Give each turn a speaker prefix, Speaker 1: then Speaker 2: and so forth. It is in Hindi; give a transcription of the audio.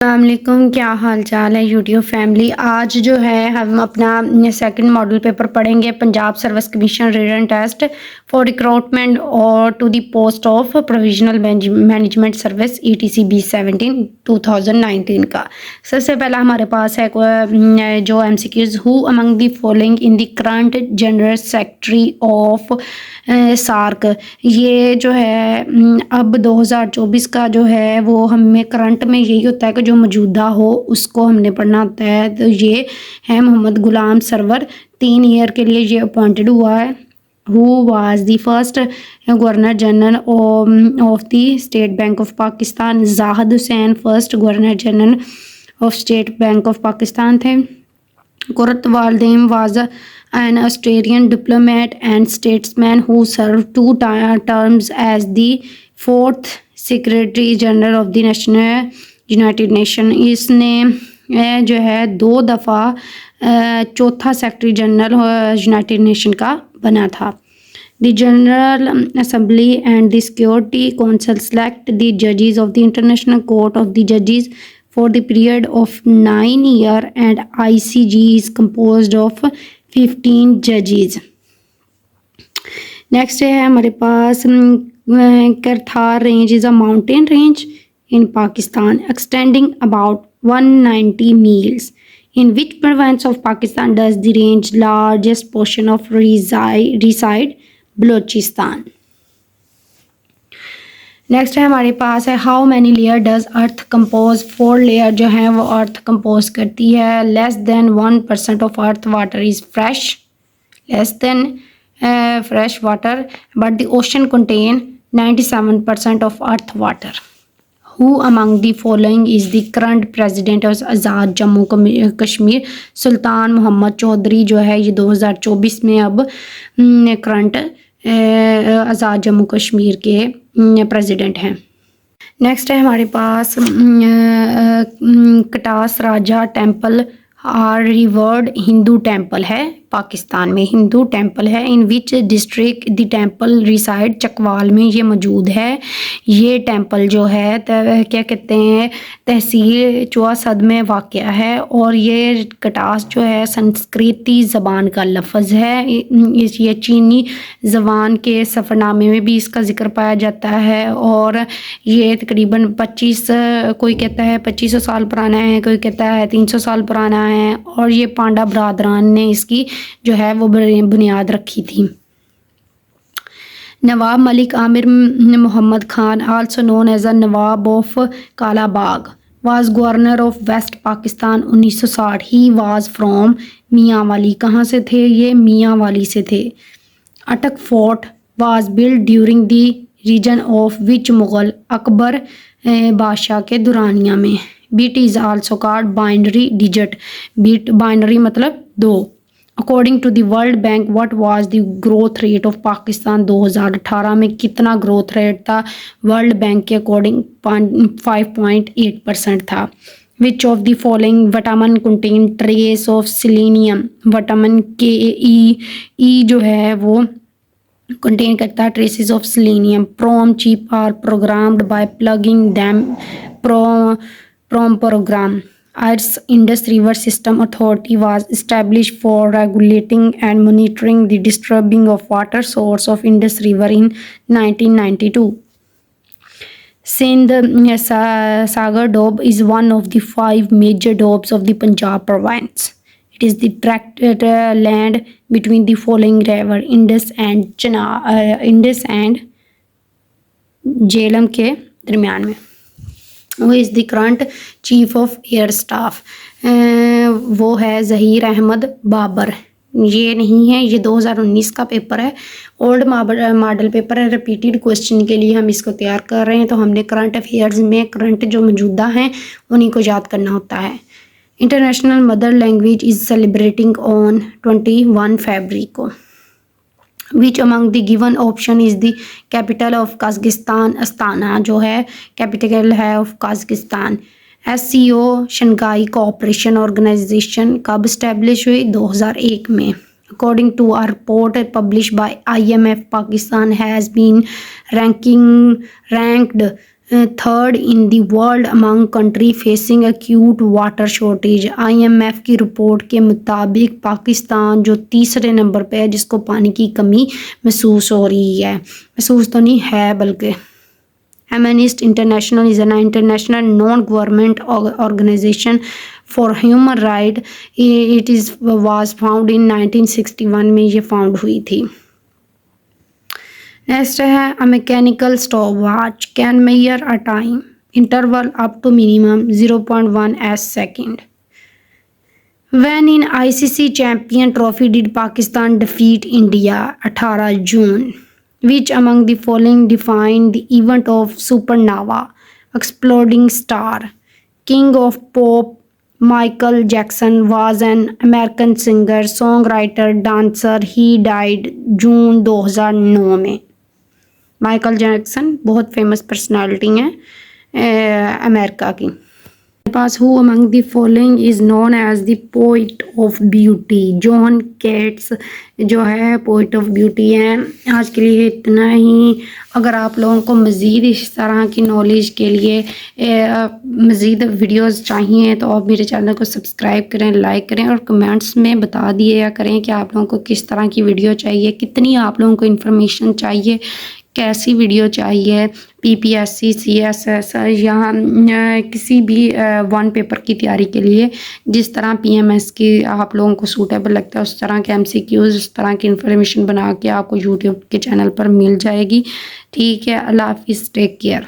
Speaker 1: अस्सलामुअलैकुम, क्या हाल चाल है यूट्यूब फैमिली। आज जो है हम अपना सेकंड मॉडल पेपर पढ़ेंगे, Punjab service commission written test for recruitment और to the post of provisional management service ETC B17 2019 का। सबसे पहला हमारे पास है जो MCQs, who among the following in the current general secretary of SAARC. ये जो है अब 2024 का जो है वो हमें करंट में यही होता है कि जो मौजूदा हो उसको हमने पढ़ना होता है। तो ये है मोहम्मद गुलाम सरवर, 3 ईयर के लिए ये अपॉइंटेड हुआ है। Who was the first governor general of the state bank of Pakistan. Zahid Hussain first governor general of state bank of Pakistan थे। कुरत वालदेन was an Australian diplomat and statesman who served 2 terms as the 4th Secretary General of the United Nations। इसने जो है 2 दफ़ा चौथा सेक्रेटरी जनरल यूनाइटेड नेशन का बना था। The General Assembly and the Security Council select the judges of the International Court of the Judges for the period of 9 years and ICJ is composed of 15 judges। Next है हमारे पास Kirthar range is a mountain range in Pakistan extending about 190 miles. In which province of Pakistan does the range largest portion of reside? Balochistan. Next है हमारे पास है how many layer does earth compose. 4 layer जो है वो अर्थ कंपोज करती है। Less than 1% of earth water is fresh, less than fresh water, but the ocean contain 97% of earth water. Who among the following is the current president of Azad Jammu Kashmir. Sultan Mohammad Chaudhry जो है ये 2024 में अब करंट आज़ाद जम्मू कश्मीर के प्रेसिडेंट हैं। नेक्स्ट है हमारे पास Katas Raja temple are revered Hindu temple है, पाकिस्तान में हिंदू टेम्पल है। In which district the temple reside, Chakwal में ये मौजूद है। ये टेम्पल जो है क्या कहते हैं तहसील चुआसद में वाक़या है और ये कटास जो है संस्कृति ज़बान का लफ्ज़ है। ये चीनी ज़बान के सफ़रनामे में भी इसका ज़िक्र पाया जाता है और ये तकरीबन 25 कोई कहता है 2500 साल पुराना है, कोई कहता है 300 साल पुराना है और ये पांडा बरादरान ने इसकी जो है वो बुनियाद रखी थी। Nawab Malik Amir Mohammad Khan also known as a Nawab of Kalabagh was governor of west Pakistan 1960। He was from Mianwali. कहाँ से थे ये? मियाँ वाली से थे। Attock fort was build during the region of which Mughal, Akbar बादशाह के दुरानिया में। Bit is also called binary digit. Bit binary मतलब 2। According to the world bank what was the growth rate of Pakistan 2018 में कितना ग्रोथ रेट था? वर्ल्ड बैंक के अकॉर्डिंग 5.8% था। Which of the following vitamin contain trace of selenium. Vitamin के ई जो है वो कंटेन करता है traces of selenium. PROM chip are programmed by plugging them PROM program. Indus River System Authority was established for regulating and monitoring the disturbing of water source of Indus River in 1992. Sindh Sagar Doab is one of the 5 major doabs of the Punjab province. It is the tract land between the following river Indus and Jhelum के दरमियान में। वो is the current chief of air staff, वो है ज़हीर अहमद बाबर। ये नहीं है, ये 2019 का पेपर है, ओल्ड मॉडल पेपर है। रिपीटेड क्वेश्चन के लिए हम इसको तैयार कर रहे हैं तो हमने करंट अफेयर्स में करंट जो मौजूदा हैं उन्हीं को याद करना होता है। International mother language is celebrating on 21 February को। Which among the given option is the capital of Kazakhstan. Astana जो है कैपिटल है of Kazakhstan. SCO Shanghai cooperation organisation कब इस्टेब्लिश हुई? 2001 में। According to a report publish by IMF, Pakistan has been ranked third in the world among country facing acute water shortage. IMF की रिपोर्ट के मुताबिक पाकिस्तान जो तीसरे नंबर पे है जिसको पानी की कमी महसूस हो रही है, महसूस तो नहीं है बल्कि। Amnesty International is an international non-government organization for human rights. It was found in 1961 में ये फाउंड हुई थी। नेक्स्ट है a mechanical stop watch can measure a time interval up to minimum 0.1 as second. When in ICC Champion Trophy did Pakistan defeat India 18 June? Which among the following define the event of supernova, exploding star? King of pop Michael Jackson was an American singer, songwriter, dancer. He died June 2009 में। माइकल जैक्सन बहुत फेमस पर्सनालिटी हैं अमेरिका की। पास who among the following is known as the poet of beauty. John Keats जो है पोइट ऑफ ब्यूटी हैं। आज के लिए इतना ही। अगर आप लोगों को मज़ीद इस तरह की नॉलेज के लिए मज़ीद वीडियोस चाहिए तो आप मेरे चैनल को सब्सक्राइब करें, लाइक करें और कमेंट्स में बता दिया करें कि आप लोगों को किस तरह की वीडियो चाहिए, कितनी आप लोगों को इन्फॉर्मेशन चाहिए, कैसी वीडियो चाहिए। PPSC CSS या किसी भी वन पेपर की तैयारी के लिए जिस तरह PMS की आप लोगों को सूटेबल लगता है उस तरह के MCQs, उस तरह की इन्फॉर्मेशन बना के आपको यूट्यूब के चैनल पर मिल जाएगी। ठीक है, अल्लाह हाफिज़, टेक केयर।